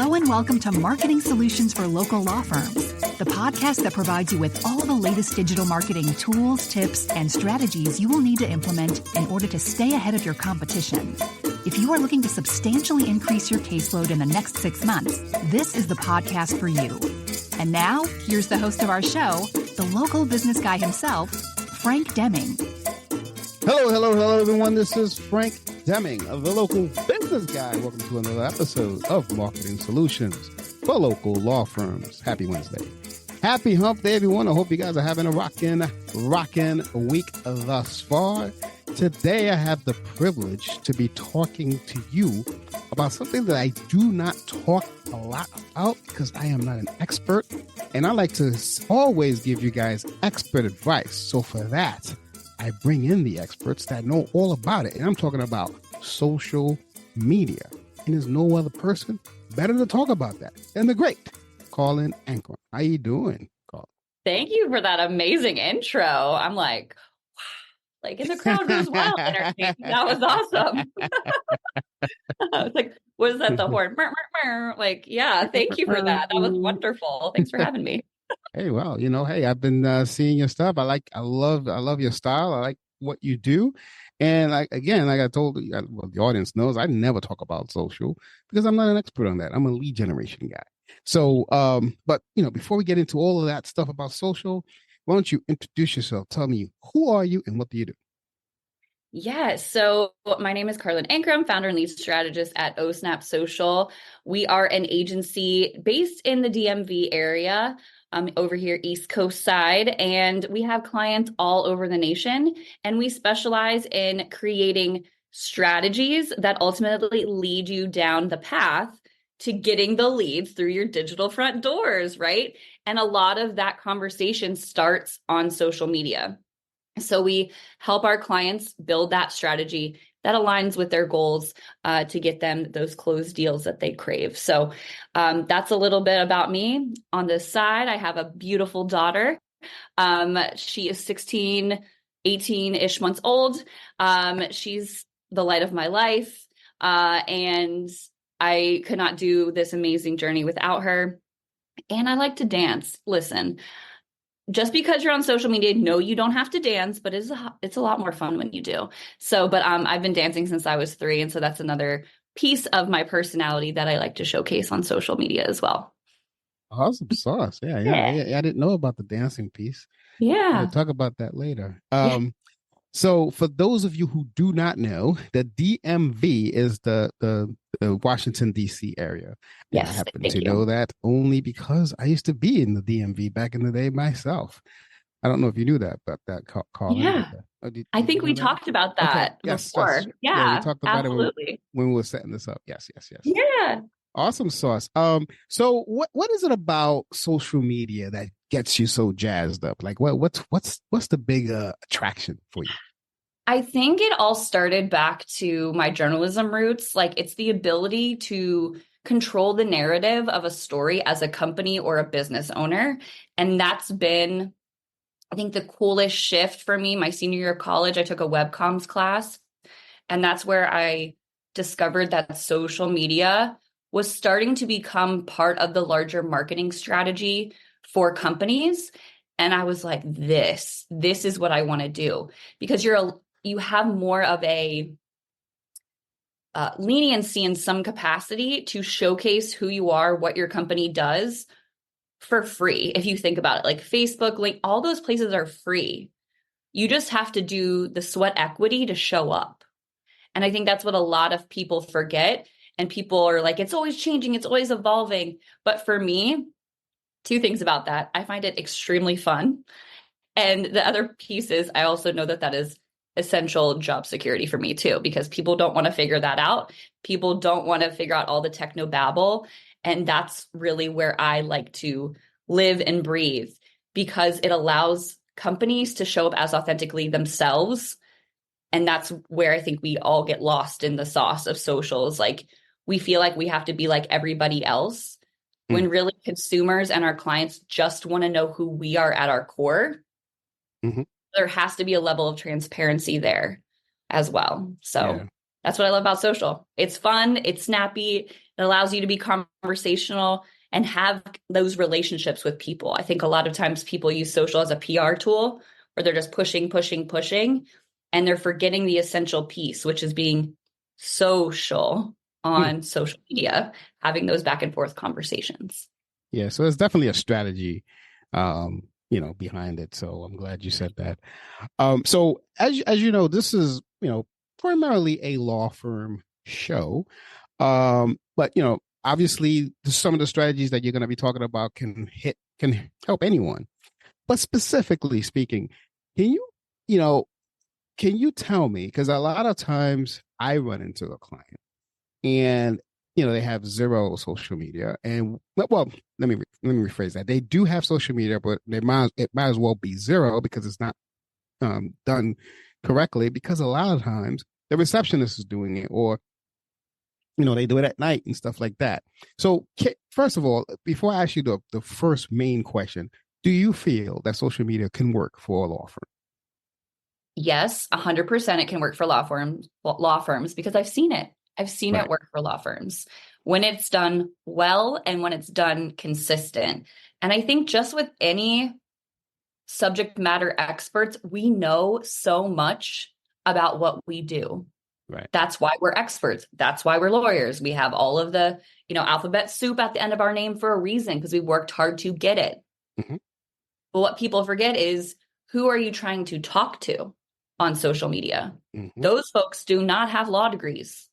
Hello and welcome to Marketing Solutions for Local Law Firms, the podcast that provides you with all the latest digital marketing tools, tips, and strategies you will need to implement in order to stay ahead of your competition. If you are looking to substantially increase your caseload in the next 6 months, this is the podcast for you. And now, here's the host of our show, the local business guy himself, Frank Deming. Hello, everyone. This is Frank Deming, the local business guy. Welcome to another episode of Marketing Solutions for Local Law Firms. Happy Wednesday. Happy Hump Day, everyone. I hope you guys are having a rockin' week thus far. Today, I have the privilege to be talking to you about something that I do not talk a lot about because I am not an expert, and I like to always give you guys expert advice. So for that, I bring in the experts that know all about it, and I'm talking about social media. And there's no other person better to talk about that than the great Karlyn. How you doing, Karlyn? Thank you for that amazing intro. I'm like, wow. Like, and the crowd was well entertained. That was awesome. I was like, what is that? The horn? Like, yeah, thank you for that. That was wonderful. Thanks for having me. Hey, well, hey, I've been seeing your stuff. I love your style. I like what you do. And like I told you, well, the audience knows I never talk about social because I'm not an expert on that. I'm a lead generation guy. So, but before we get into all of that stuff about social, why don't you introduce yourself? Tell me, who are you and what do you do? Yeah, so my name is Karlyn, founder and lead strategist at OSnap Social. We are an agency based in the DMV area, over here, East Coast side, and we have clients all over the nation, and we specialize in creating strategies that ultimately lead you down the path to getting the leads through your digital front doors, right? And a lot of that conversation starts on social media. So we help our clients build that strategy that aligns with their goals to get them those closed deals that they crave. So that's a little bit about me. On this side, I have a beautiful daughter. She is 16, 18-ish months old. She's the light of my life. And I could not do this amazing journey without her. And I like to dance. Listen, just because you're on social media, no, you don't have to dance, but it's a lot more fun when you do. So, but I've been dancing since I was 3. And so that's another piece of my personality that I like to showcase on social media as well. Awesome sauce. Yeah. I didn't know about the dancing piece. Yeah. We'll talk about that later. Yeah. So for those of you who do not know, the DMV is the Washington, D.C. area. And Yes, I happen to know that only because I used to be in the DMV back in the day myself. I don't know if you knew that, but that Karlyn. Yeah. I think we talked about that before. Yes. Yeah, we talked about it when we were setting this up. Yes. Yeah. Awesome sauce. So what is it about social media that gets you so jazzed up? Like what's the big attraction for you? I think it all started back to my journalism roots. Like, it's the ability to control the narrative of a story as a company or a business owner. And that's been, I think, the coolest shift for me. My senior year of college, I took a web comms class, and that's where I discovered that social media was starting to become part of the larger marketing strategy for companies. And I was like, this is what I want to do, because you have more of a leniency in some capacity to showcase who you are, what your company does for free. If you think about it, like Facebook, link, all those places are free. You just have to do the sweat equity to show up. And I think that's what a lot of people forget. And people are like, it's always changing, it's always evolving. But for me, 2 things about that. I find it extremely fun. And the other piece is I also know that is essential job security for me too, because people don't want to figure that out. People don't want to figure out all the techno babble. And that's really where I like to live and breathe, because it allows companies to show up as authentically themselves. And that's where I think we all get lost in the sauce of socials. Like, we feel like we have to be like everybody else, when really consumers and our clients just want to know who we are at our core. Mm-hmm. There has to be a level of transparency there as well. So that's what I love about social. It's fun, it's snappy, It allows you to be conversational and have those relationships with people. I think a lot of times people use social as a PR tool where they're just pushing, pushing, pushing, and they're forgetting the essential piece, which is being social on social media, having those back and forth conversations. Yeah, so it's definitely a strategy, behind it. So I'm glad you said that. So as you know, this is primarily a law firm show, but obviously some of the strategies that you're going to be talking about can help anyone. But specifically speaking, can can you tell me, because a lot of times I run into a client and they have zero social media, and well, let me rephrase that. They do have social media, but it might as well be zero because it's not done correctly, because a lot of times the receptionist is doing it, or they do it at night and stuff like that. So first of all, before I ask you the first main question, do you feel that social media can work for a law firm? Yes, 100% it can work for law firms because I've seen it. I've seen Right. it work for law firms when it's done well and when it's done consistent. And I think just with any subject matter experts, we know so much about what we do. Right. That's why we're experts. That's why we're lawyers. We have all of the, alphabet soup at the end of our name for a reason, because we worked hard to get it. Mm-hmm. But what people forget is, who are you trying to talk to on social media? Mm-hmm. Those folks do not have law degrees.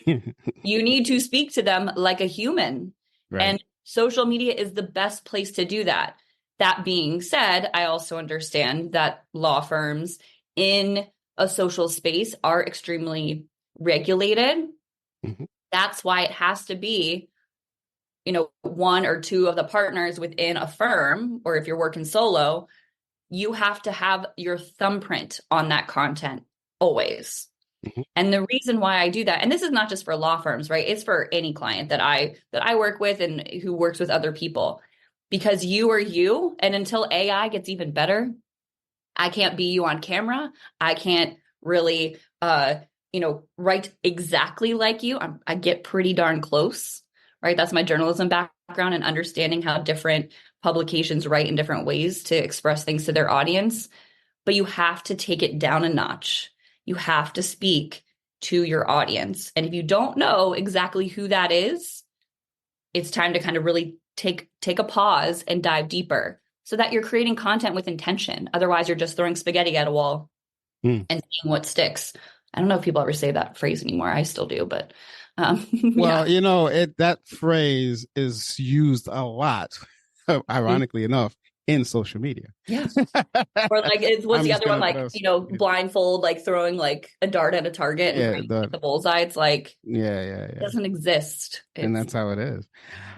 You need to speak to them like a human. Right. And social media is the best place to do that. That being said, I also understand that law firms in a social space are extremely regulated. Mm-hmm. That's why it has to be, one or two of the partners within a firm, or if you're working solo, you have to have your thumbprint on that content always. Mm-hmm. And the reason why I do that, and this is not just for law firms, right? It's for any client that I work with and who works with other people, because you are you. And until AI gets even better, I can't be you on camera. I can't really, write exactly like you. I get pretty darn close, right? That's my journalism background and understanding how different publications write in different ways to express things to their audience. But you have to take it down a notch. You have to speak to your audience. And if you don't know exactly who that is, it's time to kind of really take a pause and dive deeper so that you're creating content with intention. Otherwise, you're just throwing spaghetti at a wall and seeing what sticks. I don't know if people ever say that phrase anymore. I still do, but well, that phrase is used a lot, ironically enough, in social media. Yeah. Or like, what's the other one? Like, blindfold, like throwing like a dart at a target and hit the bullseye. It's like, it doesn't exist. And that's how it is.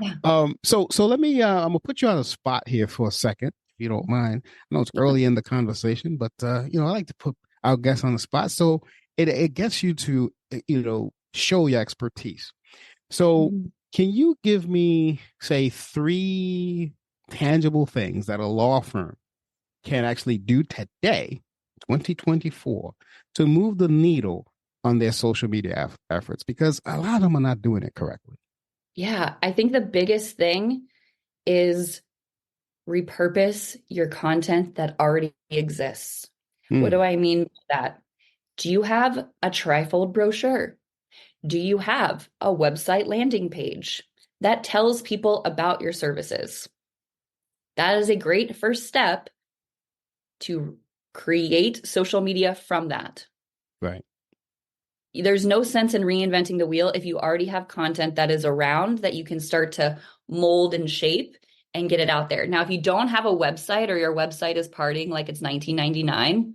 Yeah. So let me, I'm gonna put you on the spot here for a second, if you don't mind. I know it's early in the conversation, but I like to put our guests on the spot. So it gets you to, show your expertise. So can you give me, say, 3 tangible things that a law firm can actually do today, 2024, to move the needle on their social media efforts? Because a lot of them are not doing it correctly. Yeah, I think the biggest thing is repurpose your content that already exists. What do I mean by that? Do you have a trifold brochure? Do you have a website landing page that tells people about your services? That is a great first step to create social media from that. Right. There's no sense in reinventing the wheel if you already have content that is around that you can start to mold and shape and get it out there. Now, if you don't have a website, or your website is partying like it's 1999,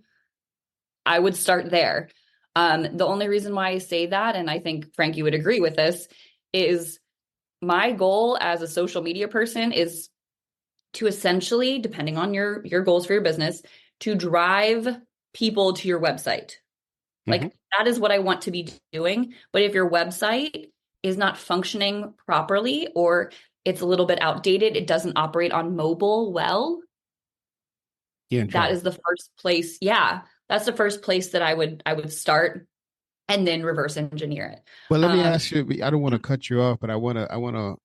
I would start there. The only reason why I say that, and I think Frank, you would agree with this, is my goal as a social media person is to essentially, depending on your goals for your business, to drive people to your website. Like that is what I want to be doing. But if your website is not functioning properly, or it's a little bit outdated, it doesn't operate on mobile well, that is the first place. Yeah, that's the first place that I would start and then reverse engineer it. But let me ask you, I don't want to cut you off, but I want to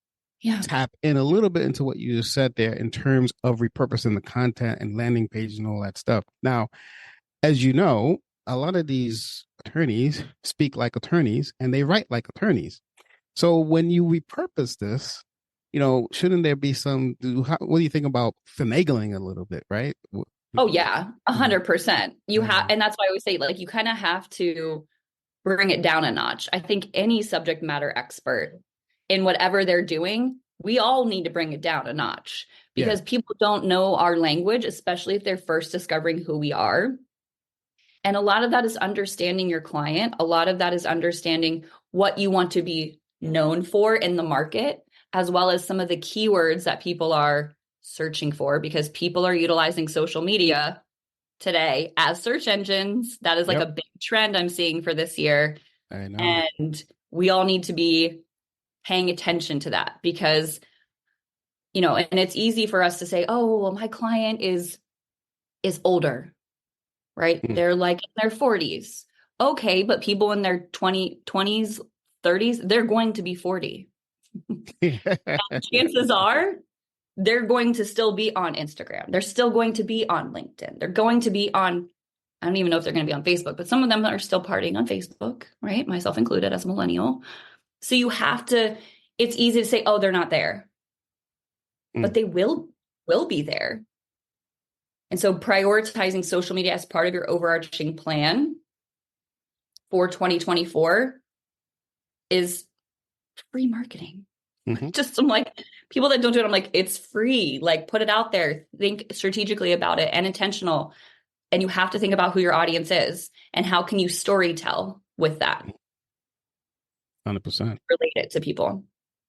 Yeah. tap in a little bit into what you just said there in terms of repurposing the content and landing pages and all that stuff. Now, as you know, a lot of these attorneys speak like attorneys and they write like attorneys. So when you repurpose this, shouldn't there be what do you think about finagling a little bit, right? Oh yeah, 100%. You have, and that's why I always say, like, you kind of have to bring it down a notch. I think any subject matter expert in whatever they're doing, we all need to bring it down a notch because people don't know our language, especially if they're first discovering who we are. And a lot of that is understanding your client. A lot of that is understanding what you want to be known for in the market, as well as some of the keywords that people are searching for, because people are utilizing social media today as search engines. That is like a big trend I'm seeing for this year. I know. And we all need to be paying attention to that because, and it's easy for us to say, oh, well, my client is older, right? They're like in their 40s. Okay, but people in their 20s, 30s, they're going to be 40. Chances are they're going to still be on Instagram. They're still going to be on LinkedIn. They're going to be on, I don't even know if they're going to be on Facebook, but some of them are still partying on Facebook, right? Myself included as a millennial. So you have to, it's easy to say, oh, they're not there, but they will be there. And so prioritizing social media as part of your overarching plan for 2024 is free marketing. Just I'm like, people that don't do it, I'm like, it's free. Like, put it out there. Think strategically about it and intentional. And you have to think about who your audience is and how can you story tell with that. 100%. Relate it to people.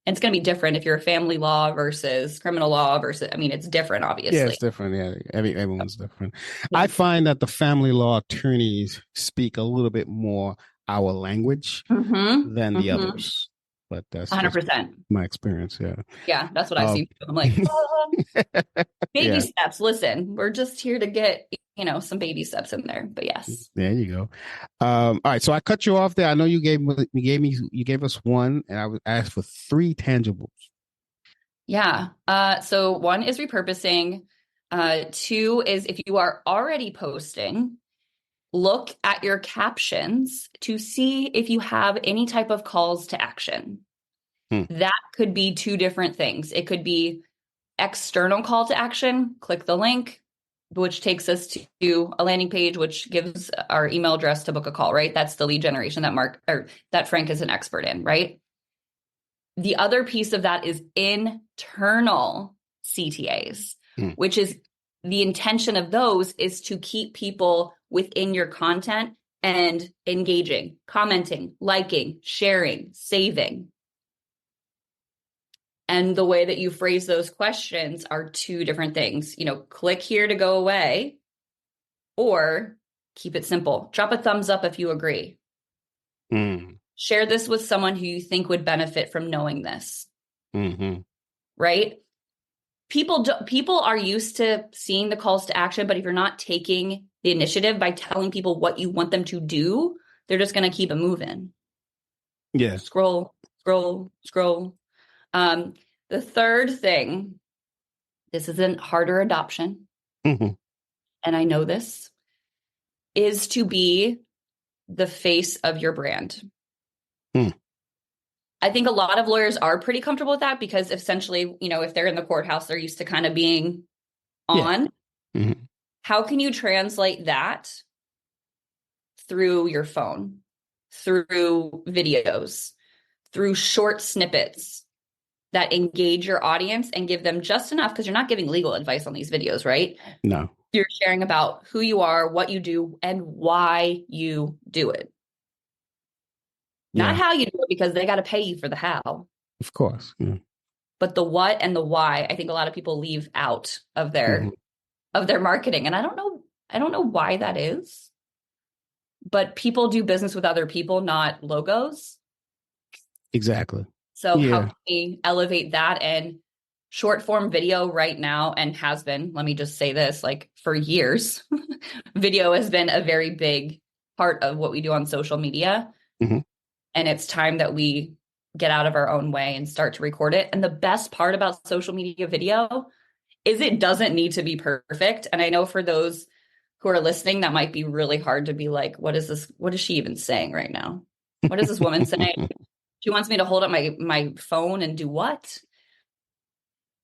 And it's going to be different if you're a family law versus criminal law versus, I mean, it's different, obviously. Yeah, it's different. Yeah, everyone's different. I find that the family law attorneys speak a little bit more our language than the others. But that's 100%. My experience. Yeah. Yeah, that's what I've seen. I'm like, baby steps. Listen, we're just here to get, some baby steps in there. But yes. There you go. All right. So I cut you off there. I know you gave us one, and I would ask for 3 tangibles. Yeah. So 1 is repurposing. 2 is if you are already posting, look at your captions to see if you have any type of calls to action. That could be 2 different things. It could be external call to action, click the link, which takes us to a landing page, which gives our email address to book a call, right? That's the lead generation that Frank is an expert in, right? The other piece of that is internal CTAs, which is the intention of those is to keep people within your content and engaging, commenting, liking, sharing, saving. And the way that you phrase those questions are 2 different things. Click here to go away, or keep it simple. Drop a thumbs up if you agree. Share this with someone who you think would benefit from knowing this. Right? People are used to seeing the calls to action, but if you're not taking the initiative by telling people what you want them to do, they're just going to keep it moving. Yeah. Scroll. The third thing, this is a harder adoption, and I know this, is to be the face of your brand. I think a lot of lawyers are pretty comfortable with that because essentially, if they're in the courthouse, they're used to kind of being on. How can you translate that through your phone, through videos, through short snippets that engage your audience and give them just enough, because you're not giving legal advice on these videos, right? No. You're sharing about who you are, what you do, and why you do it. Not how you do it, because they got to pay you for the how. Of course. Yeah. But the what and the why, I think a lot of people leave out of their marketing. And I don't know why that is. But people do business with other people, not logos. Exactly. So how can we elevate that? And short form video right now, and has been, let me just say this, like for years, video has been a very big part of what we do on social media. Mm-hmm. And it's time that we get out of our own way and start to record it. And the best part about social media video is it doesn't need to be perfect. And I know for those who are listening, that might be really hard to be like, what is this? What is she even saying right now? What is this woman saying? She wants me to hold up my phone and do what?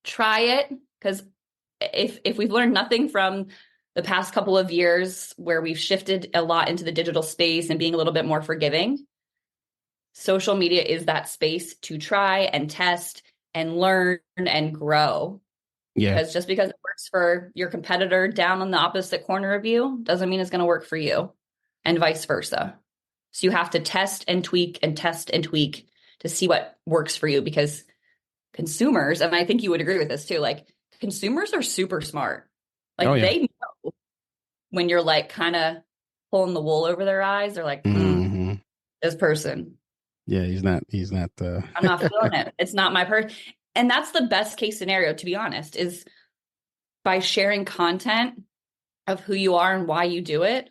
Try it. Because if we've learned nothing from the past couple of years where we've shifted a lot into the digital space and being a little bit more forgiving, social media is that space to try and test and learn and grow. Yeah. Because just because it works for your competitor down on the opposite corner of you doesn't mean it's going to work for you, and vice versa. So you have to test and tweak and test and tweak to see what works for you, because consumers, and I think you would agree with this too, like consumers are super smart. Like they know when you're like kind of pulling the wool over their eyes. They're like, this person. Yeah, he's not I'm not feeling it. It's not my person. And that's the best case scenario, to be honest, is by sharing content of who you are and why you do it,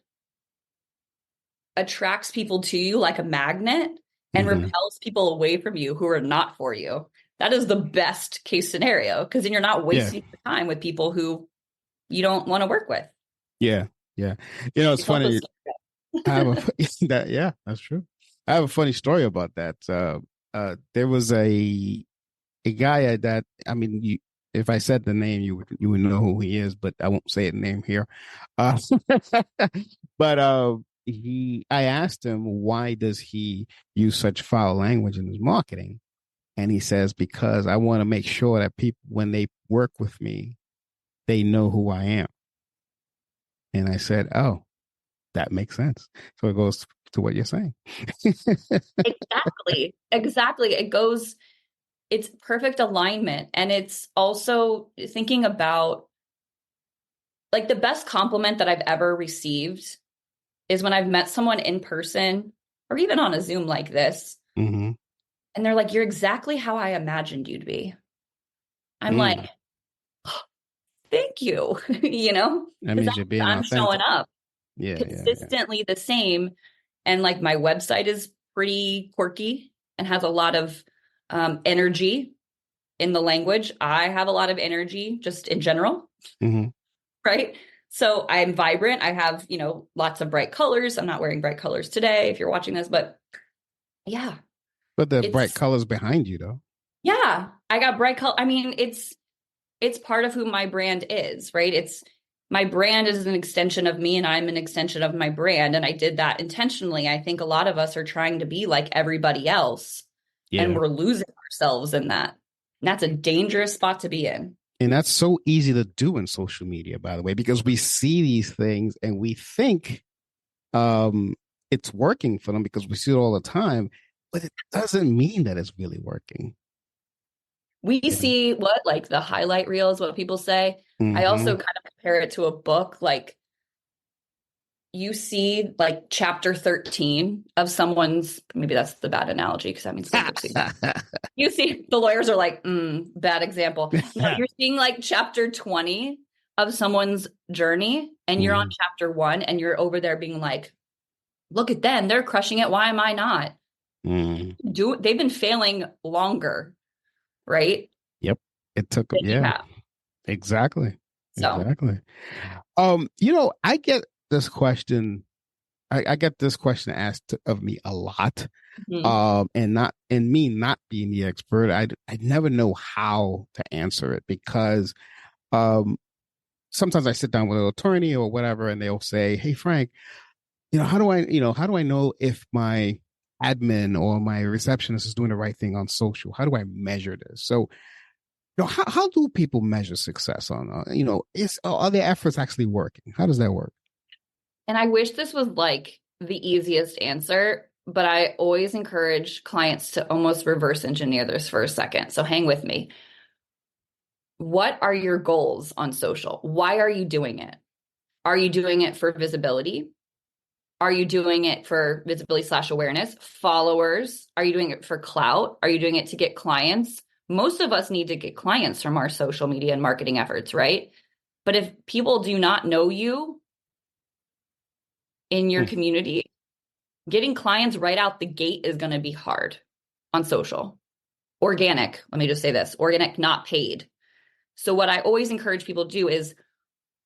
attracts people to you like a magnet and repels people away from you who are not for you. That is the best case scenario, because then you're not wasting your time with people who you don't want to work with. Yeah. Yeah. You know, it's funny. I have that's true. I have a funny story about that. There was a guy that, I mean, if I said the name, you would know who he is, but I won't say the name here. But I asked him, why does he use such foul language in his marketing? And he says, because I want to make sure that people, when they work with me, they know who I am. And I said, oh, that makes sense. So it goes to what you're saying. Exactly. It's perfect alignment. And it's also thinking about, like, the best compliment that I've ever received is when I've met someone in person or even on a Zoom like this. Mm-hmm. And they're like, you're exactly how I imagined you to be. I'm like, oh, thank you. You know, that means you're being I'm authentic. showing up consistently the same. And like, my website is pretty quirky and has a lot of energy in the language. I have a lot of energy just in general. Right. So I'm vibrant. I have, lots of bright colors. I'm not wearing bright colors today if you're watching this, but yeah. But the bright colors behind you, though. Yeah, I got bright color. I mean, it's part of who my brand is, right? My brand is an extension of me, and I'm an extension of my brand. And I did that intentionally. I think a lot of us are trying to be like everybody else, and we're losing ourselves in that. And that's a dangerous spot to be in. And that's so easy to do in social media, by the way, because we see these things and we think it's working for them because we see it all the time. But it doesn't mean that it's really working. We see like the highlight reels, what people say. I also kind of compare it to a book. Like, you see like chapter 13 of someone's, maybe that's the bad analogy because that means bankruptcy. You see, the lawyers are like, bad example. But you're seeing like chapter 20 of someone's journey, and you're on chapter 1, and you're over there being like, look at them, they're crushing it. Why am I not? They've been failing longer, right? Yep. It took them. Yeah. Exactly. So. Exactly. I get this question. I get this question asked of me a lot. And me not being the expert, I never know how to answer it, because sometimes I sit down with an attorney or whatever, and they'll say, hey, Frank, how do I know if my admin or my receptionist is doing the right thing on social? How do I measure this? So, how do people measure success on, are their efforts actually working? How does that work? And I wish this was like the easiest answer, but I always encourage clients to almost reverse engineer this for a second. So hang with me. What are your goals on social? Why are you doing it? Are you doing it for visibility? Are you doing it for visibility/awareness? Followers? Are you doing it for clout? Are you doing it to get clients? Most of us need to get clients from our social media and marketing efforts, right? But if people do not know you in your community, Getting clients right out the gate is going to be hard on social. Organic, let me just say this, organic, not paid. So what I always encourage people to do is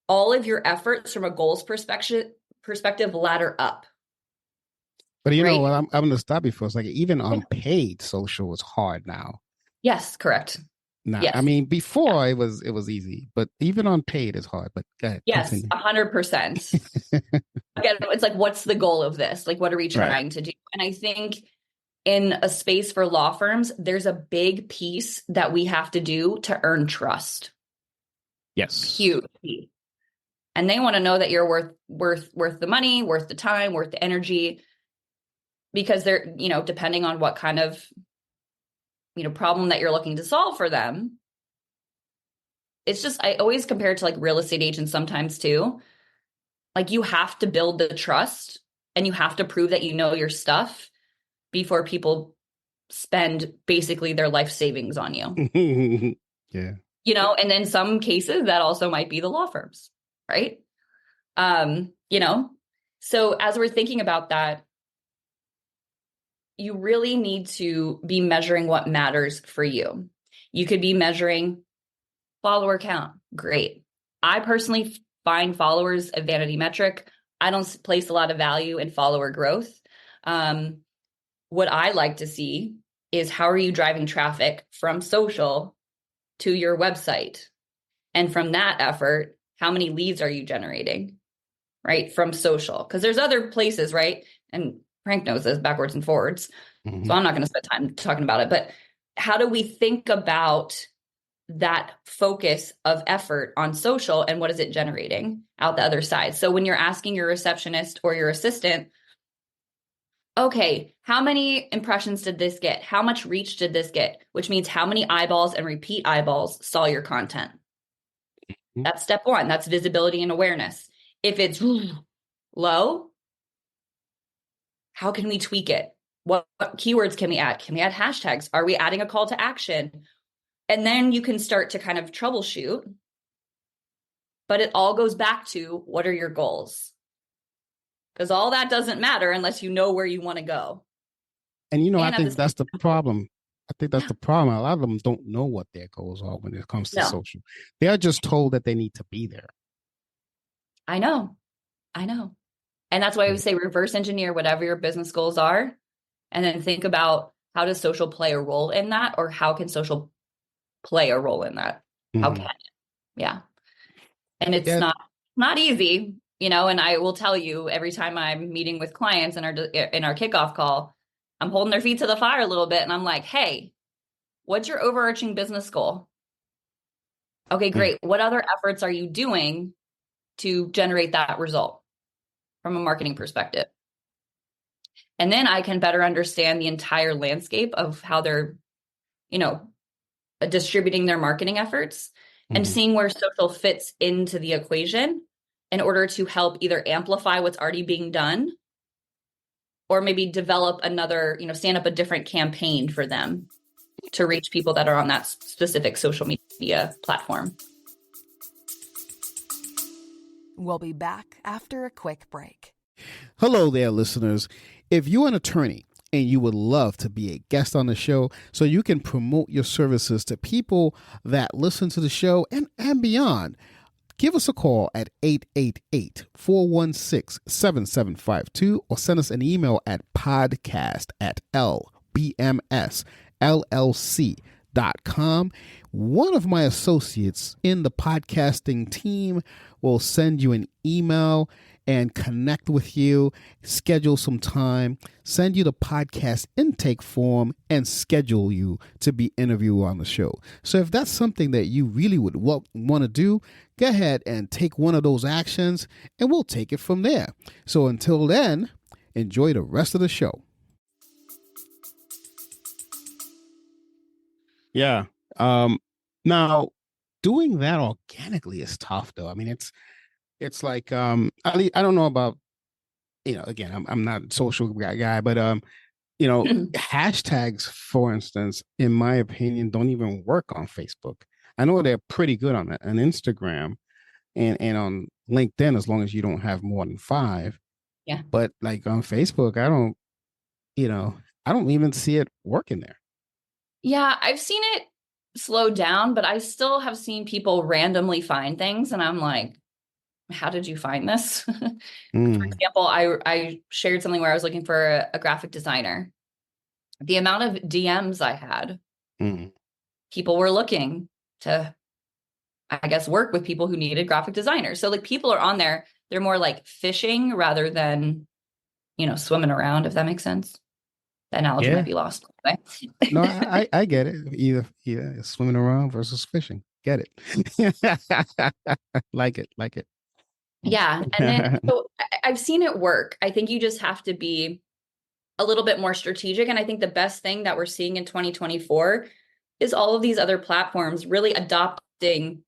all of your efforts from a goals perspective ladder up. But you know right? what? I'm going to stop you for a second. Even unpaid social is hard now. Yes, correct. Now, Yes. I mean, before it was easy, but even unpaid is hard. But go ahead, Yes, continue. 100%. Again, it's like, what's the goal of this? Like, what are we Right. trying to do? And I think in a space for law firms, there's a big piece that we have to do to earn trust. Yes. Huge. And they want to know that you're worth the money, worth the time, worth the energy, because they're, depending on what kind of, problem that you're looking to solve for them. It's just, I always compare it to like real estate agents sometimes too. Like, you have to build the trust and you have to prove that you know your stuff before people spend basically their life savings on you. Yeah. And in some cases that also might be the law firms, right? So as we're thinking about that, you really need to be measuring what matters for you. You could be measuring follower count. Great. I personally find followers a vanity metric. I don't place a lot of value in follower growth. What I like to see is, how are you driving traffic from social to your website? And from that effort, how many leads are you generating, right? From social. Because there's other places, right? And Frank knows this backwards and forwards. Mm-hmm. So I'm not going to spend time talking about it. But how do we think about that focus of effort on social and what is it generating out the other side? So when you're asking your receptionist or your assistant, okay, how many impressions did this get? How much reach did this get? Which means how many eyeballs and repeat eyeballs saw your content. Mm-hmm. That's step one. That's visibility and awareness. If it's low, how can we tweak it? What keywords can we add? Can we add hashtags? Are we adding a call to action? And then you can start to kind of troubleshoot. But it all goes back to, what are your goals? Because all that doesn't matter unless you know where you want to go. And I think that's the problem. I think that's the problem. A lot of them don't know what their goals are when it comes to social. They are just told that they need to be there. I know. And that's why I would say reverse engineer whatever your business goals are, and then think about, how does social play a role in that? Or how can social play a role in that? Mm-hmm. How can it? Yeah. And it's not easy, and I will tell you, every time I'm meeting with clients in our kickoff call, I'm holding their feet to the fire a little bit. And I'm like, hey, what's your overarching business goal? Okay, great. What other efforts are you doing to generate that result from a marketing perspective? And then I can better understand the entire landscape of how they're, distributing their marketing efforts, and seeing where social fits into the equation in order to help either amplify what's already being done, or maybe develop another, stand up a different campaign for them to reach people that are on that specific social media platform. We'll be back after a quick break. Hello there, listeners. If you're an attorney and you would love to be a guest on the show so you can promote your services to people that listen to the show and beyond, give us a call at 888-416-7752 or send us an email at podcast@lbmsllc.com. One of my associates in the podcasting team will send you an email and connect with you, schedule some time, send you the podcast intake form, and schedule you to be interviewed on the show. So if that's something that you really would want to do, go ahead and take one of those actions, and we'll take it from there. So until then, enjoy the rest of the show. Yeah. Now, doing that organically is tough, though. I mean, it's like, I don't know about, again, I'm not a social guy, but, hashtags, for instance, in my opinion, don't even work on Facebook. I know they're pretty good on Instagram and on LinkedIn, as long as you don't have more than 5. Yeah. But like on Facebook, I don't even see it working there. Yeah, I've seen it slow down, but I still have seen people randomly find things. And I'm like, how did you find this? For Mm, example, I shared something where I was looking for a graphic designer. The amount of DMs I had, mm. people were looking to, I guess, work with people who needed graphic designers. So like people are on there, they're more like fishing rather than, swimming around, if that makes sense. The analogy might Yeah. be lost. Anyway. No, I get it. Either swimming around versus fishing. Get it. Like it. Like it. Yeah. And then so I've seen it work. I think you just have to be a little bit more strategic. And I think the best thing that we're seeing in 2024 is all of these other platforms really adopting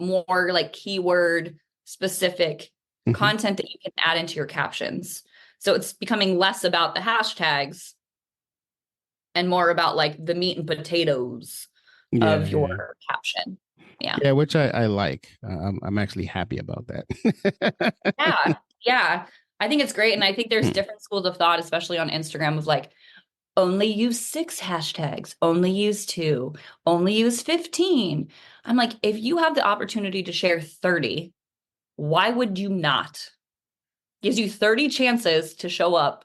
more like keyword specific Mhm. content that you can add into your captions. So it's becoming less about the hashtags and more about like the meat and potatoes Yeah, of your yeah. caption. Yeah. Yeah, which I like. I'm actually happy about that. Yeah. Yeah. I think it's great. And I think there's different schools of thought, especially on Instagram, of like, only use 6 hashtags, only use 2, only use 15. I'm like, if you have the opportunity to share 30, why would you not? Gives you 30 chances to show up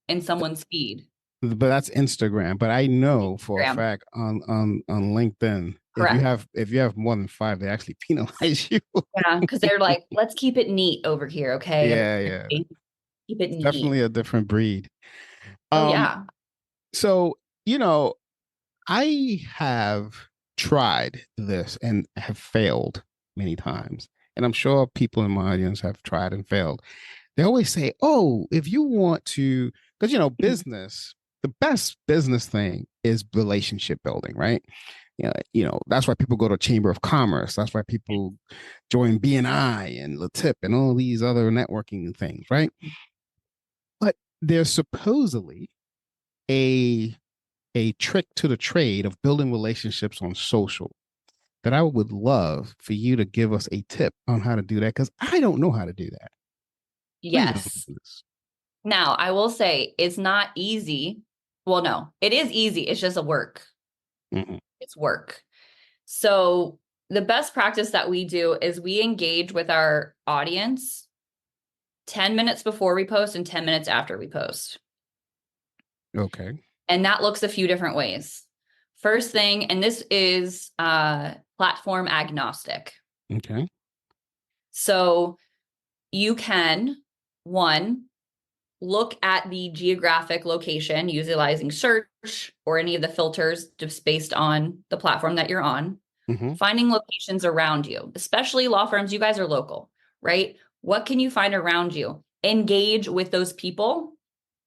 in someone's feed. But that's Instagram. But I know for a Instagram. fact on LinkedIn, Correct. if you have more than 5, they actually penalize you. Yeah. Because they're like, let's keep it neat over here. Okay. Yeah, yeah. Everybody, keep it It's neat. definitely a different breed. Oh, Um, yeah. so I have tried this and have failed many times. And I'm sure people in my audience have tried and failed. They always say, oh, if you want to, because, business, the best business thing is relationship building, right? That's why people go to Chamber of Commerce. That's why people join BNI and LaTip and all these other networking things, right? But there's supposedly a trick to the trade of building relationships on social that I would love for you to give us a tip on how to do that because I don't know how to do that. Please don't Yes. do this. Now, I will say it's not easy. Well, no, it is easy. It's just a work. Mhm. It's work. So the best practice that we do is we engage with our audience 10 minutes before we post and 10 minutes after we post. Okay. And that looks a few different ways. First thing, and this is platform agnostic. Okay. So you can, one, look at the geographic location utilizing search or any of the filters just based on the platform that you're on. Mm-hmm. Finding locations around you, especially law firms, you guys are local, right? What can you find around you? Engage with those people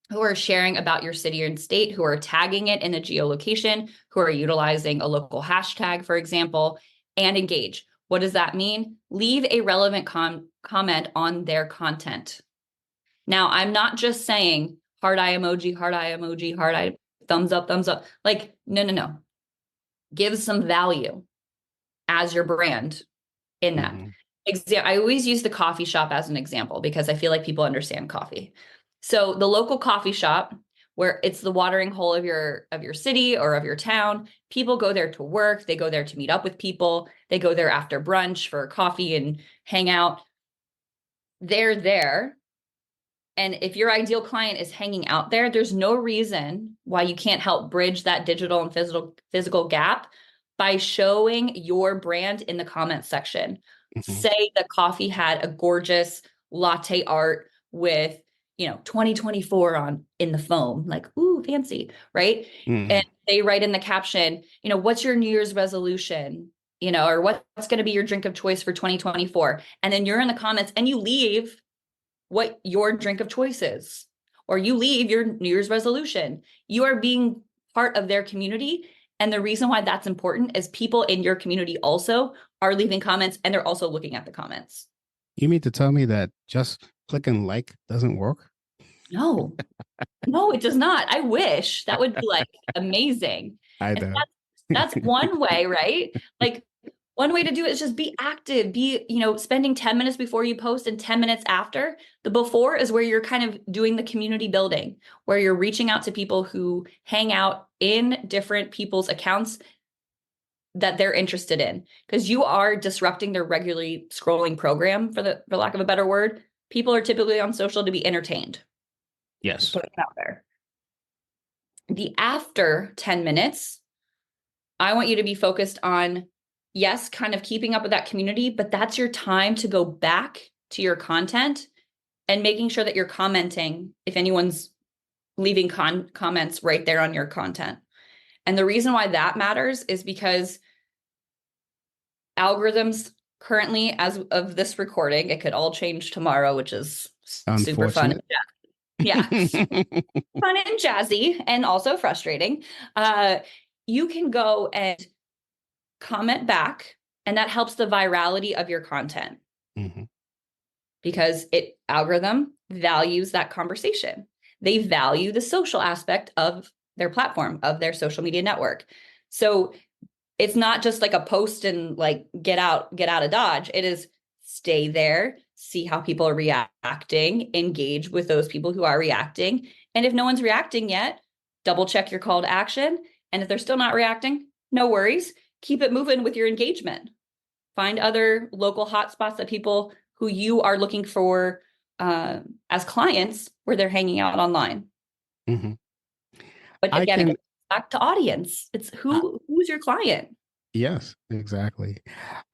who are sharing about your city and state, who are tagging it in a geolocation, who are utilizing a local hashtag, for example, and engage. What does that mean? Leave a relevant comment on their content. Now, I'm not just saying heart eye emoji, heart eye, thumbs up, thumbs up. Like, no. Give some value as your brand in that. Mm-hmm. I always use the coffee shop as an example because I feel like people understand coffee. So the local coffee shop where it's the watering hole of your city or of your town, people go there to work, they go there to meet up with people, they go there after brunch for coffee and hang out. They're there. And if your ideal client is hanging out there, there's no reason why you can't help bridge that digital and physical gap by showing your brand in the comments section. Mm-hmm. Say the coffee had a gorgeous latte art with, 2024 on in the foam, like, ooh, fancy, right? Mm-hmm. And they write in the caption, what's your New Year's resolution? Or what's going to be your drink of choice for 2024? And then you're in the comments and you leave what your drink of choice is, or you leave your New Year's resolution. You are being part of their community. And the reason why that's important is people in your community also are leaving comments and they're also looking at the comments. You mean to tell me that just clicking like doesn't work? No, it does not. I wish that would be like amazing. I And know. that's one way, right? Like One way to do it is just be active, spending 10 minutes before you post and 10 minutes after. The before is where you're kind of doing the community building, where you're reaching out to people who hang out in different people's accounts that they're interested in, because you are disrupting their regularly scrolling program, for lack of a better word. People are typically on social to be entertained. Yes. Put it out there. The after 10 minutes, I want you to be focused on, yes, kind of keeping up with that community, but that's your time to go back to your content and making sure that you're commenting if anyone's leaving comments right there on your content. And the reason why that matters is because algorithms currently, as of this recording, it could all change tomorrow, which is super fun. Yeah. Fun and jazzy and also frustrating. You can go and comment back, and that helps the virality of your content because algorithm values that conversation. They value the social aspect of their platform, of their social media network. So it's not just like a post and like get out of Dodge. It is stay there, see how people are reacting, engage with those people who are reacting. And if no one's reacting yet, double check your call to action. And if they're still not reacting, no worries. Keep it moving with your engagement. Find other local hotspots that people who you are looking for as clients where they're hanging out online. But again, it goes back to audience. It's who's your client? Yes, exactly.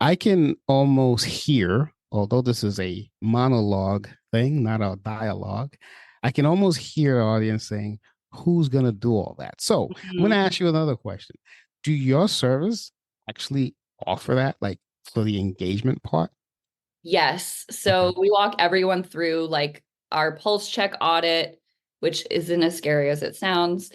I can almost hear, although this is a monologue thing, not a dialogue, I can almost hear our audience saying, who's going to do all that? So I'm going to ask you another question. Do your service actually offer that, like for the engagement part? Yes. So we walk everyone through like our pulse check audit, which isn't as scary as it sounds,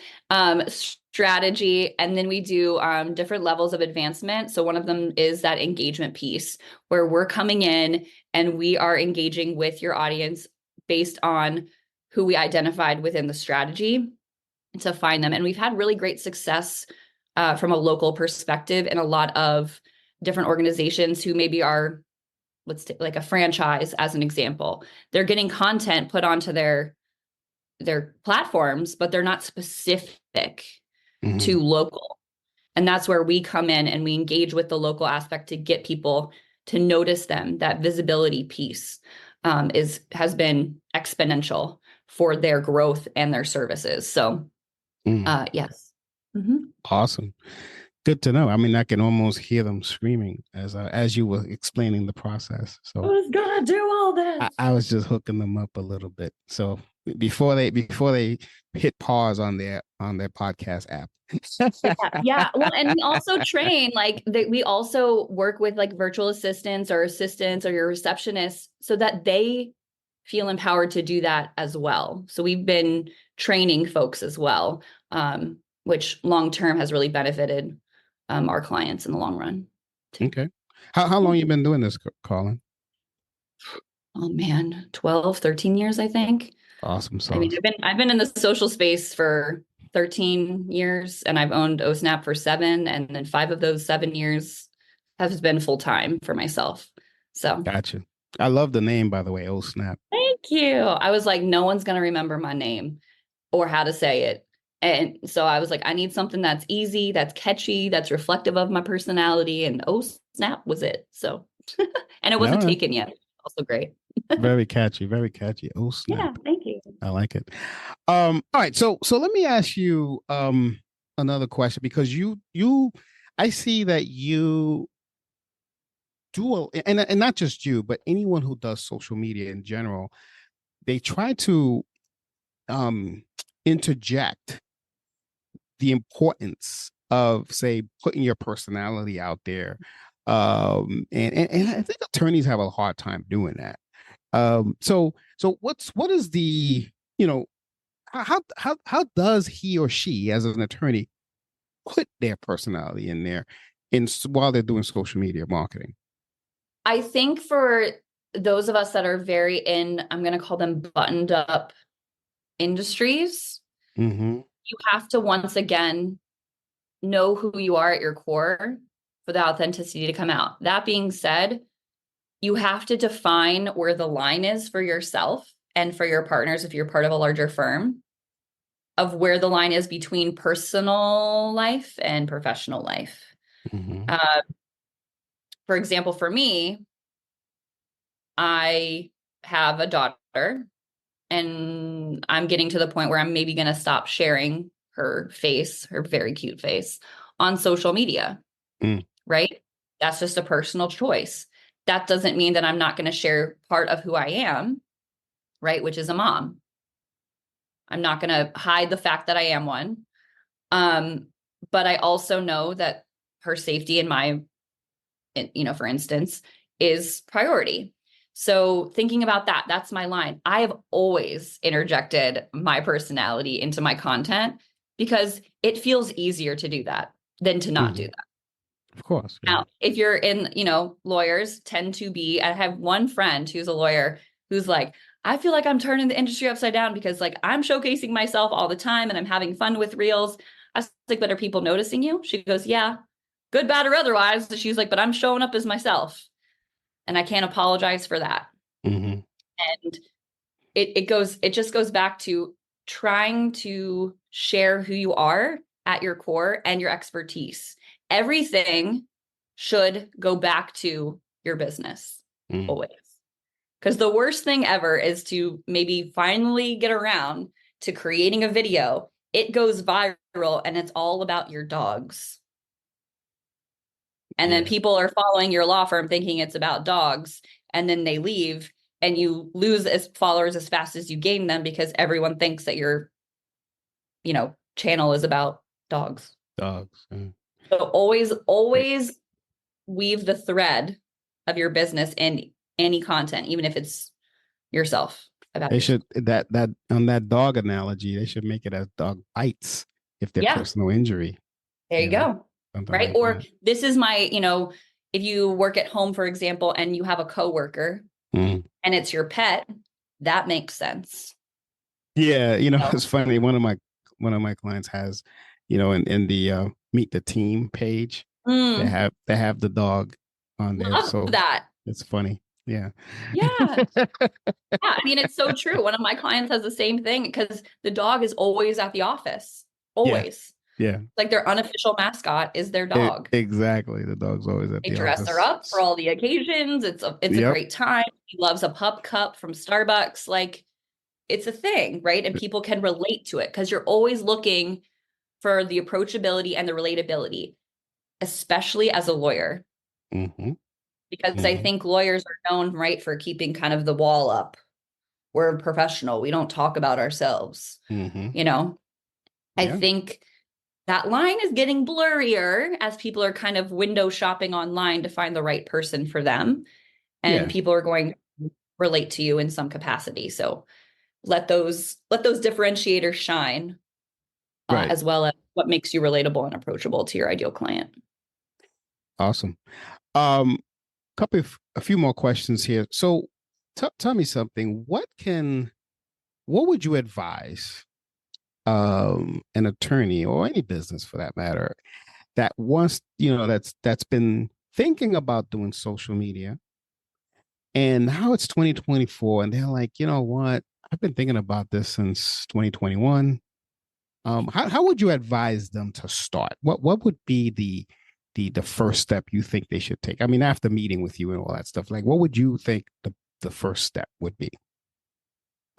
strategy. And then we do different levels of advancement. So one of them is that engagement piece where we're coming in and we are engaging with your audience based on who we identified within the strategy to find them. And we've had really great success from a local perspective in a lot of different organizations who maybe are, let's take like a franchise as an example. They're getting content put onto their platforms, but they're not specific to local. And that's where we come in and we engage with the local aspect to get people to notice them. That visibility piece has been exponential for their growth and their services. So yes. Awesome. Good to know. I mean, I can almost hear them screaming as you were explaining the process. So who's gonna do all this? I was just hooking them up a little bit. So before they hit pause on their podcast app. Yeah. Well, and we also train we also work with like virtual assistants or your receptionists so that they feel empowered to do that as well. So we've been training folks as well, which long term has really benefited our clients in the long run. Okay. How long you been doing this, Karlyn? Oh man, 12, 13 years, I think. Awesome. So I mean, I've been in the social space for 13 years and I've owned OSNAP for 7. And then 5 of those 7 years has been full time for myself. So gotcha. I love the name, by the way, OSNAP. Thank you. I was like, no one's going to remember my name or how to say it. And so I was like, I need something that's easy, that's catchy, that's reflective of my personality. And OSNAP was it. So, and it wasn't taken yet. Also great. Very catchy, very catchy. OSNAP. Yeah, thank you. I like it. All right. So let me ask you another question, because I see that you do, and not just you, but anyone who does social media in general, they try to interject the importance of, say, putting your personality out there. And I think attorneys have a hard time doing that. So what is the, how does he or she as an attorney put their personality in there while they're doing social media marketing? I think for those of us that are very I'm going to call them buttoned up industries, you have to once again know who you are at your core for the authenticity to come out. That being said, you have to define where the line is for yourself and for your partners if you're part of a larger firm, of where the line is between personal life and professional life. Mm-hmm. For example, for me, I have a daughter and I'm getting to the point where I'm maybe going to stop sharing her face, her very cute face, on social media, right? That's just a personal choice. That doesn't mean that I'm not going to share part of who I am, right? Which is a mom. I'm not going to hide the fact that I am one. But I also know that her safety and my, for instance, is priority. So thinking about that, that's my line. I have always interjected my personality into my content because it feels easier to do that than to not do that. Of course. Yeah. Now, if you're in, lawyers tend to be, I have one friend who's a lawyer who's like, I feel like I'm turning the industry upside down because like I'm showcasing myself all the time and I'm having fun with reels. I was like, but are people noticing you? She goes, yeah, good, bad, or otherwise. She's like, but I'm showing up as myself and I can't apologize for that. Mm-hmm. And it just goes back to trying to share who you are at your core and your expertise. Everything should go back to your business always. Because the worst thing ever is to maybe finally get around to creating a video. It goes viral and it's all about your dogs. And then people are following your law firm thinking it's about dogs. And then they leave and you lose as followers as fast as you gain them because everyone thinks that your, channel is about dogs. Dogs. Yeah. So always weave the thread of your business in any content, even if it's yourself. They should that on that dog analogy, they should make it as dog bites if they're personal injury. There you go. Right. Like or that. This is my, if you work at home, for example, and you have a coworker and it's your pet, that makes sense. Yeah. It's funny. One of my clients has, in the meet the team page, they have the dog on there. Love so that. It's funny. Yeah. Yeah. I mean, it's so true. One of my clients has the same thing because the dog is always at the office. Always. Yeah. Like their unofficial mascot is their dog. Exactly. The dog's always at They the dress office. her up for all the occasions. It's a great time. He loves a pup cup from Starbucks. Like it's a thing, right? And people can relate to it because you're always looking for the approachability and the relatability, especially as a lawyer. Because I think lawyers are known, right, for keeping kind of the wall up. We're professional. We don't talk about ourselves. I think that line is getting blurrier as people are kind of window shopping online to find the right person for them. And people are going to relate to you in some capacity. So let those differentiators shine as well as what makes you relatable and approachable to your ideal client. Awesome. A few more questions here. So tell me something. What would you advise an attorney or any business for that matter that wants, that's been thinking about doing social media and now it's 2024 and they're like, you know what? I've been thinking about this since 2021. How would you advise them to start? What would be the first step you think they should take? I mean, after meeting with you and all that stuff, like what would you think the first step would be?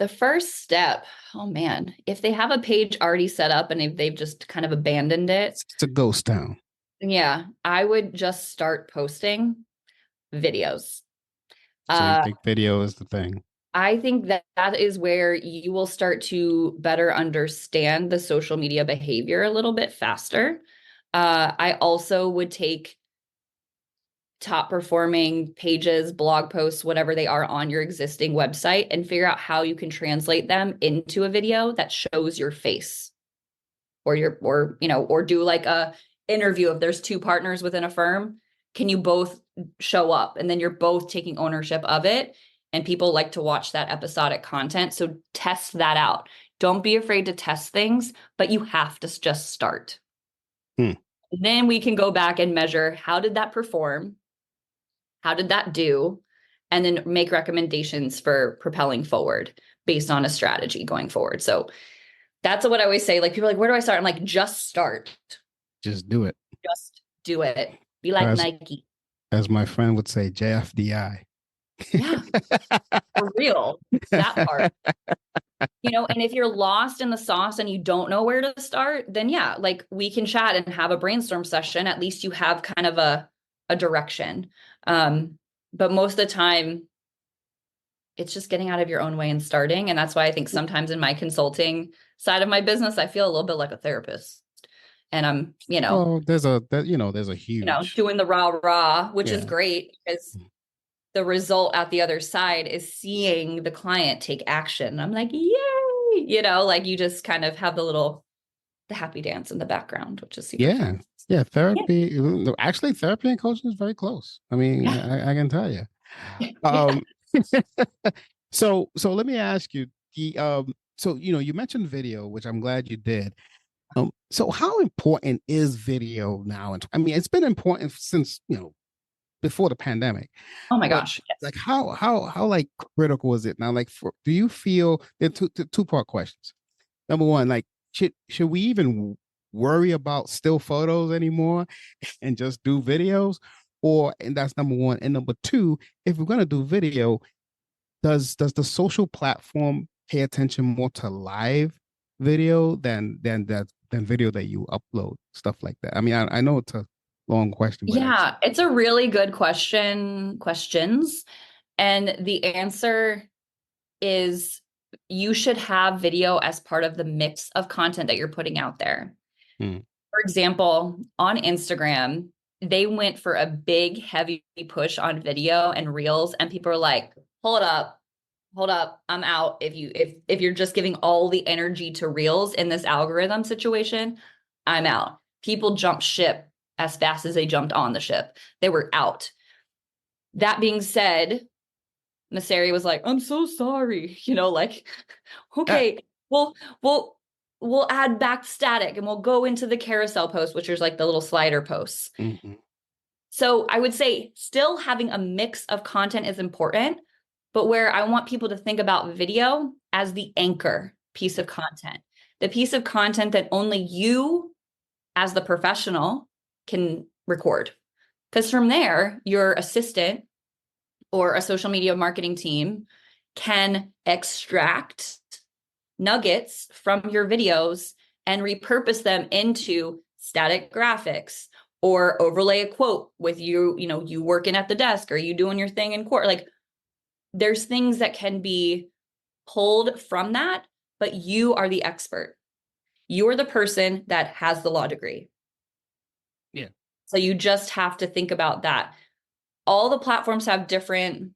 The first step, oh man, if they have a page already set up and if they've just kind of abandoned it. It's a ghost town. Yeah, I would just start posting videos. So you think video is the thing? I think that is where you will start to better understand the social media behavior a little bit faster. I also would take top performing pages, blog posts, whatever they are on your existing website and figure out how you can translate them into a video that shows your face or do like a interview. If there's two partners within a firm, can you both show up? And then you're both taking ownership of it. And people like to watch that episodic content. So test that out. Don't be afraid to test things, but you have to just start. Then we can go back and measure, how did that perform? How did that do? And then make recommendations for propelling forward based on a strategy going forward. So that's what I always say. Like, people are like, where do I start? I'm like, just start. Just do it. Just do it. Be like Nike. As my friend would say, JFDI. Yeah, for real. That part. And if you're lost in the sauce and you don't know where to start, then yeah, like, we can chat and have a brainstorm session. At least you have kind of a direction. But most of the time, it's just getting out of your own way and starting. And that's why I think sometimes in my consulting side of my business, I feel a little bit like a therapist. And I'm, well, there's a huge, doing the rah, which is great, because the result at the other side is seeing the client take action. I'm like, yay, like, you just kind of have the happy dance in the background, which is super fun. Yeah. Therapy, actually therapy and coaching is very close. I mean, I can tell you. So let me ask you, so, you mentioned video, which I'm glad you did. So how important is video now? I mean, it's been important since, before the pandemic. Oh my gosh. Yes. Like, how like critical is it now? Like, do you feel, there are two-part questions. Number one, like, should we even worry about still photos anymore and just do videos? And that's number one. And number two, if we're going to do video, does the social platform pay attention more to live video than video that you upload, stuff like that? I mean, I know it's a long question. But it's a really good questions. And the answer is, you should have video as part of the mix of content that you're putting out there. For example, on Instagram, they went for a big, heavy push on video and reels, and people are like, hold up, I'm out. If you're just giving all the energy to reels in this algorithm situation, I'm out. People jumped ship as fast as they jumped on the ship. They were out. That being said, Masari was like, I'm so sorry. Like, okay, we'll add back static and we'll go into the carousel post, which is like the little slider posts. Mm-hmm. So I would say still having a mix of content is important, but where I want people to think about video as the anchor piece of content, the piece of content that only you as the professional can record. Because from there, your assistant or a social media marketing team can extract nuggets from your videos and repurpose them into static graphics, or overlay a quote with you working at the desk, or you doing your thing in court. Like, there's things that can be pulled from that, but you are the expert. You're the person that has the law degree. Yeah. So you just have to think about that. All the platforms have different,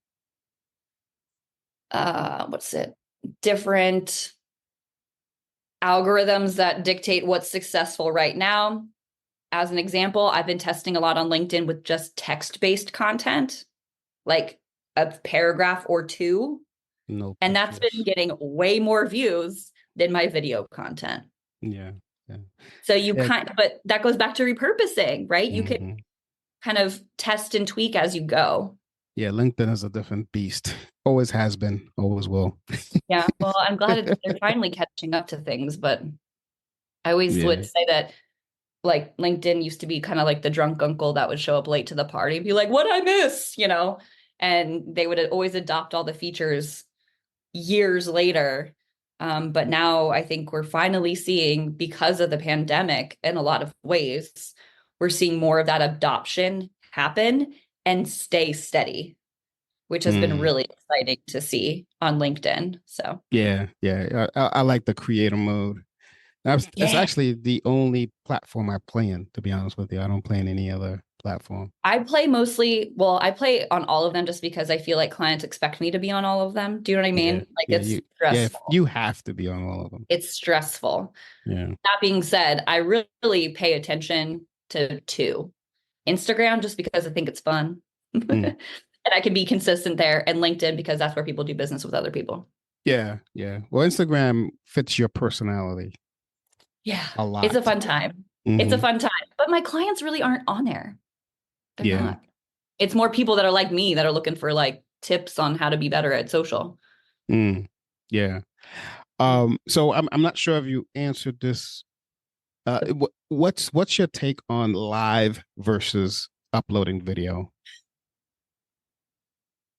different algorithms that dictate what's successful right now. As an example, I've been testing a lot on LinkedIn with just text-based content, like a paragraph or two. And that's been getting way more views than my video content. Yeah. So but that goes back to repurposing, right? You can kind of test and tweak as you go. Yeah, LinkedIn is a different beast. Always has been, always will. Yeah, well, I'm glad they're finally catching up to things, but I always would say that, like, LinkedIn used to be kind of like the drunk uncle that would show up late to the party and be like, what'd I miss? And they would always adopt all the features years later. But now I think we're finally seeing, because of the pandemic, in a lot of ways, we're seeing more of that adoption happen and stay steady, which has been really exciting to see on LinkedIn. So I like the creator mode. It's actually the only platform I play in, to be honest with you. I don't play in any other platform. I play on all of them just because I feel like clients expect me to be on all of them. Do you know what I mean? It's stressful. You have to be on all of them. It's stressful. Yeah. That being said, I really pay attention to two. Instagram, just because I think it's fun. And I can be consistent there, and LinkedIn, because that's where people do business with other people. Yeah. Well, Instagram fits your personality. Yeah. A lot. It's a fun time. It's a fun time, but my clients really aren't on there. They're Yeah. not. It's more people that are like me that are looking for like tips on how to be better at social. Yeah. So I'm not sure if you answered this. What's your take on live versus uploading video?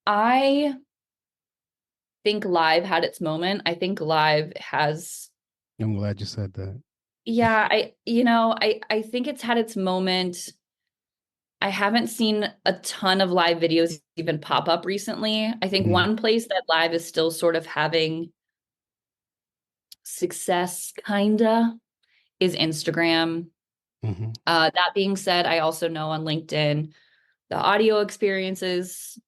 I think live had its moment. I think live has, I'm glad you said that. yeah, I think it's had its moment. I haven't seen a ton of live videos even pop up recently. I think one place that live is still sort of having success, kinda, is Instagram. That being said, I also know on LinkedIn, the audio experiences,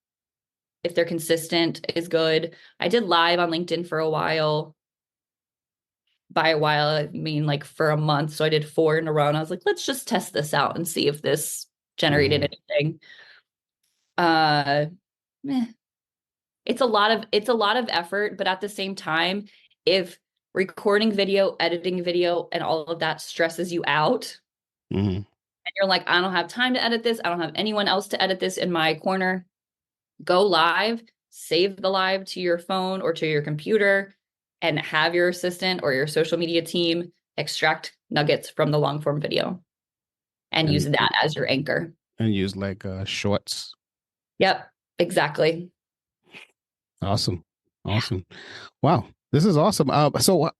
if they're consistent, is good. I did live on LinkedIn for a while. By a while, I mean like for a month. So I did 4 in a row, and I was like, let's just test this out and see if this generated anything. Uh, eh. It's a lot of effort, but at the same time, if recording video, editing video, and all of that stresses you out, and you're like, I don't have time to edit this, I don't have anyone else to edit this in my corner, go live, save the live to your phone or to your computer, and have your assistant or your social media team extract nuggets from the long form video and use that as your anchor. And use like shorts. Yep, exactly. Awesome. Wow, this is awesome. So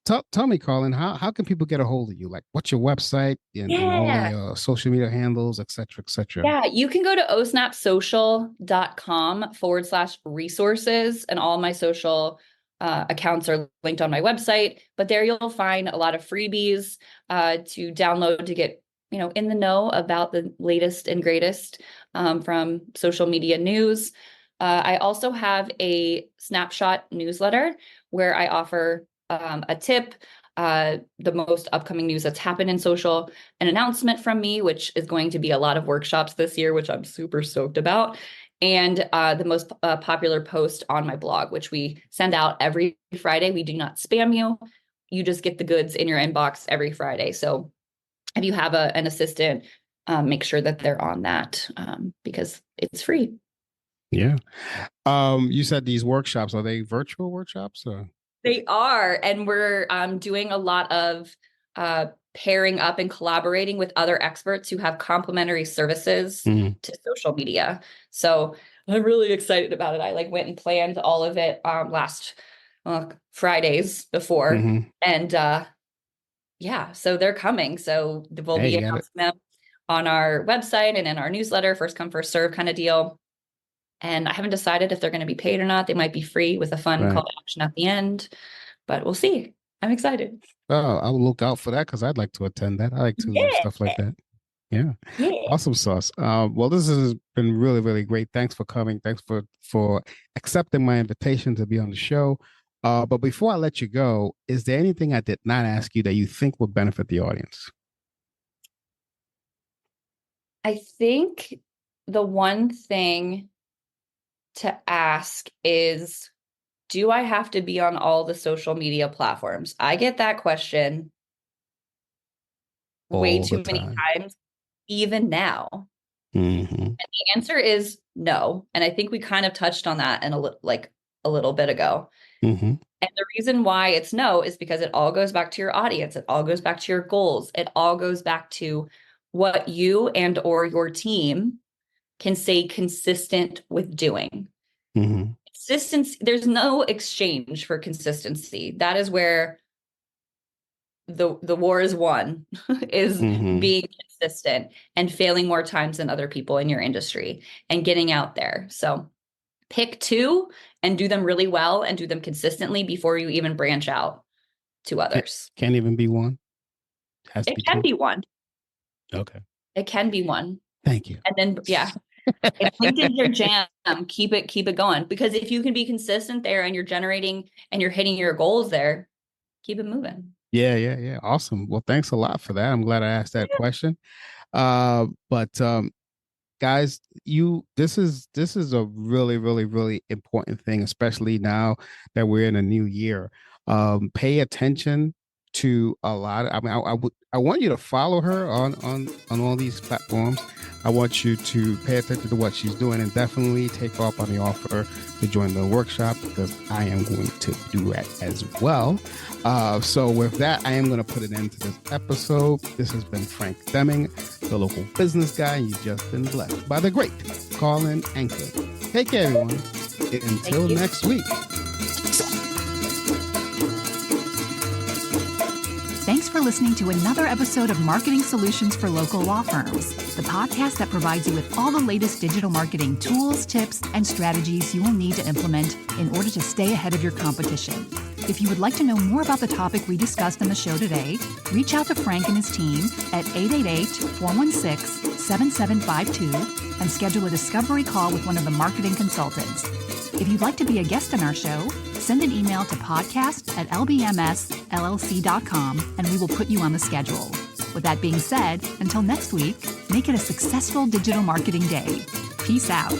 tell me, Karlyn, how can people get a hold of you? Like, what's your website and all your social media handles, et cetera, et cetera? Yeah, you can go to osnapsocial.com/resources, and all my social accounts are linked on my website. But there you'll find a lot of freebies to download to get in the know about the latest and greatest from social media news. I also have a snapshot newsletter where I offer a tip, the most upcoming news that's happened in social, an announcement from me, which is going to be a lot of workshops this year, which I'm super stoked about, and the most popular post on my blog, which we send out every Friday. We do not spam you. You just get the goods in your inbox every Friday. So if you have an assistant, make sure that they're on that because it's free. Yeah. You said these workshops, are they virtual workshops or? They are, and we're doing a lot of pairing up and collaborating with other experts who have complementary services to social media. So I'm really excited about it. I went and planned all of it last Fridays before, and yeah, so they're coming. So we'll be announcing them on our website and in our newsletter, first come, first serve kind of deal. And I haven't decided if they're going to be paid or not. They might be free with a fun call to action at the end, but we'll see. I'm excited. Oh, I'll look out for that because I'd like to attend that. I like to do stuff like that. Yeah. Awesome sauce. Well, this has been really, really great. Thanks for coming. Thanks for accepting my invitation to be on the show. But before I let you go, is there anything I did not ask you that you think would benefit the audience? I think the one thing to ask is, do I have to be on all the social media platforms? I get that question way too many times, even now. And the answer is no. And I think we kind of touched on that in a little bit ago. And the reason why it's no is because it all goes back to your audience. It all goes back to your goals. It all goes back to what you and or your team can stay consistent with doing. Consistency, there's no exchange for consistency. That is where the war is won, is being consistent and failing more times than other people in your industry and getting out there. So pick 2 and do them really well and do them consistently before you even branch out to others. Can't even be one. It can be one. Okay. It can be one. Thank you. And then, yeah. If LinkedIn's your jam, keep it going. Because if you can be consistent there and you're generating and you're hitting your goals there, keep it moving. Yeah. Awesome. Well, thanks a lot for that. I'm glad I asked that question. But guys, this is a really, really, really important thing, especially now that we're in a new year. Pay attention to a lot. I want you to follow her on all these platforms. I want you to pay attention to what she's doing and definitely take off on the offer to join the workshop, because I am going to do that as well. So with that, I am going to put an end to this episode. This has been Frank Deming, the local business guy. You've just been blessed by the great Karlyn Anchor. Take care, everyone. Until next week. Thanks for listening to another episode of Marketing Solutions for Local Law Firms, the podcast that provides you with all the latest digital marketing tools, tips, and strategies you will need to implement in order to stay ahead of your competition. If you would like to know more about the topic we discussed on the show today, reach out to Frank and his team at 888-416-7752 and schedule a discovery call with one of the marketing consultants. If you'd like to be a guest on our show, send an email to podcast@lbmsllc.com and we will put you on the schedule. With that being said, until next week, make it a successful digital marketing day. Peace out.